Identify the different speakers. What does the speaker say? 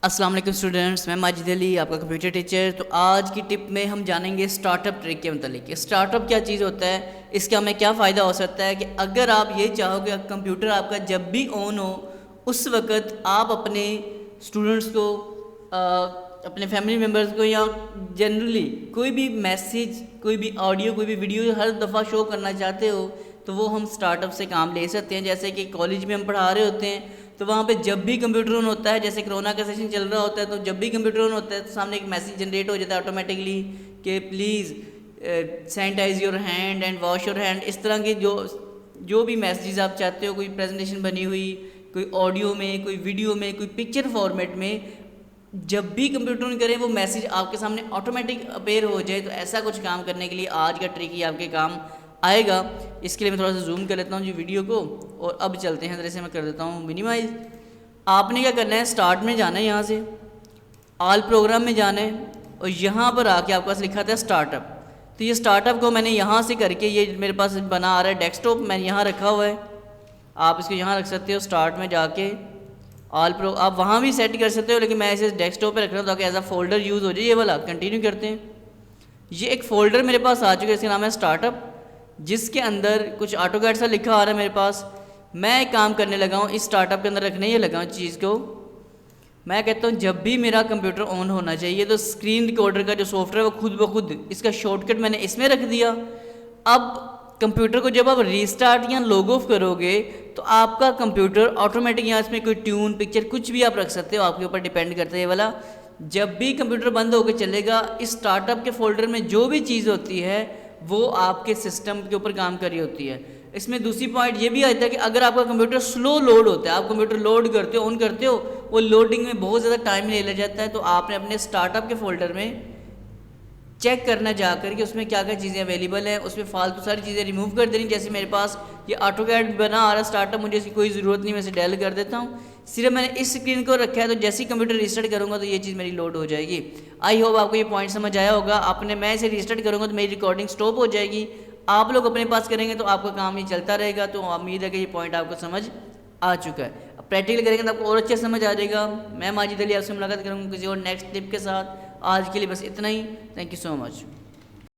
Speaker 1: अस्सलाम वालेकुम स्टूडेंट्स, मैं माजिद अली आपका कंप्यूटर टीचर। तो आज की टिप में हम जानेंगे स्टार्टअप ट्रिक के मतलब। स्टार्टअप क्या चीज़ होता है, इसका हमें क्या फ़ायदा हो सकता है कि अगर आप ये चाहो कि कंप्यूटर आपका जब भी ऑन हो उस वक़्त आप अपने स्टूडेंट्स को अपने फैमिली मेम्बर्स को या जनरली कोई भी मैसेज, कोई भी ऑडियो, कोई भी वीडियो हर दफ़ा शो करना चाहते हो तो वो हम स्टार्टअप से काम ले सकते हैं। जैसे कि कॉलेज में हम पढ़ा रहे होते हैं तो वहाँ पे जब भी कंप्यूटर ऑन होता है, जैसे कोरोना का सेशन चल रहा होता है, तो जब भी कंप्यूटर ऑन होता है तो सामने एक मैसेज जनरेट हो जाता है ऑटोमेटिकली कि please sanitize your hand and wash your hand. इस तरह के जो भी मैसेजेस आप चाहते हो, कोई प्रेजेंटेशन बनी हुई, कोई ऑडियो में, कोई वीडियो में, कोई पिक्चर फॉर्मेट में, जब भी कंप्यूटर ऑन करें वो मैसेज आपके सामने ऑटोमेटिक अपेयर हो जाए। तो ऐसा कुछ काम करने के लिए आज का ट्रिक ही आपके काम आएगा। इसके लिए मैं थोड़ा सा जूम कर लेता हूँ जी वीडियो को, और अब चलते हैं। जैसे मैं कर देता हूँ मिनिमाइज। आपने क्या करना है, स्टार्ट में जाना है, यहाँ से ऑल प्रोग्राम में जाना है और यहाँ पर आके आपके पास लिखा था स्टार्टअप। तो ये स्टार्टअप को मैंने यहाँ से करके, ये मेरे पास बना आ रहा है डेस्कटॉप, मैंने यहाँ रखा हुआ है। आप इसको यहाँ रख सकते हो, स्टार्ट में जाके आप वहाँ भी सेट कर सकते हो, लेकिन मैं इसे डेस्कटॉप पे रख रहा हूँ ताकि एज अ फोल्डर यूज़ हो जाए। ये वाला कंटिन्यू करते हैं। ये एक फ़ोल्डर मेरे पास आ चुका है, इसका नाम है स्टार्टअप, जिसके अंदर कुछ ऑटोकैड सा लिखा आ रहा है मेरे पास। मैं एक काम करने लगा हूँ, इस स्टार्टअप के अंदर रखने ये लगा हूँ चीज़ को। मैं कहता हूँ जब भी मेरा कंप्यूटर ऑन होना चाहिए तो स्क्रीन रिकॉर्डर का जो सॉफ्टवेयर वो खुद ब खुद, इसका शॉर्टकट मैंने इसमें रख दिया। अब कंप्यूटर को जब आप रीस्टार्ट या लॉग ऑफ करोगे तो आपका कंप्यूटर ऑटोमेटिक, यहाँ इसमें कोई ट्यून, पिक्चर कुछ भी आप रख सकते हो, आपके ऊपर डिपेंड करता है ये वाला। जब भी कंप्यूटर बंद होकर चलेगा, इस स्टार्टअप के फोल्डर में जो भी चीज़ होती है वो आपके सिस्टम के ऊपर काम कर रही होती है। इसमें दूसरी पॉइंट ये भी आता है कि अगर आपका कंप्यूटर स्लो लोड होता है, आप कंप्यूटर लोड करते हो, ऑन करते हो, वो लोडिंग में बहुत ज़्यादा टाइम ले जाता है, तो आपने अपने स्टार्टअप के फोल्डर में चेक करना जाकर कि उसमें क्या क्या चीज़ें अवेलेबल हैं, उसमें फालतू सारी चीज़ें रिमूव कर देनी। जैसे मेरे पास ये ऑटोकैड बना आ रहा स्टार्टअप, मुझे इसकी कोई ज़रूरत नहीं, मैं इसे डेल कर देता हूँ। सिर्फ मैंने इस स्क्रीन को रखा है, तो जैसे ही कंप्यूटर रिस्टार्ट करूँगा तो ये चीज़ मेरी लोड हो जाएगी। आई होप आपको ये पॉइंट समझ आया होगा। आपने, मैं इसे रिस्टार्ट करूँगा तो मेरी रिकॉर्डिंग स्टॉप हो जाएगी, आप लोग अपने पास करेंगे तो आपका काम ही चलता रहेगा। तो उम्मीद है कि ये पॉइंट आपको समझ आ चुका है। अब प्रैक्टिकल करेंगे तो आपको और अच्छे समझ आ जाएगा। मैं माजिद अली आपसे मुलाकात करूँगा किसी और नेक्स्ट टिप के साथ। आज के लिए बस इतना ही। Thank you so much.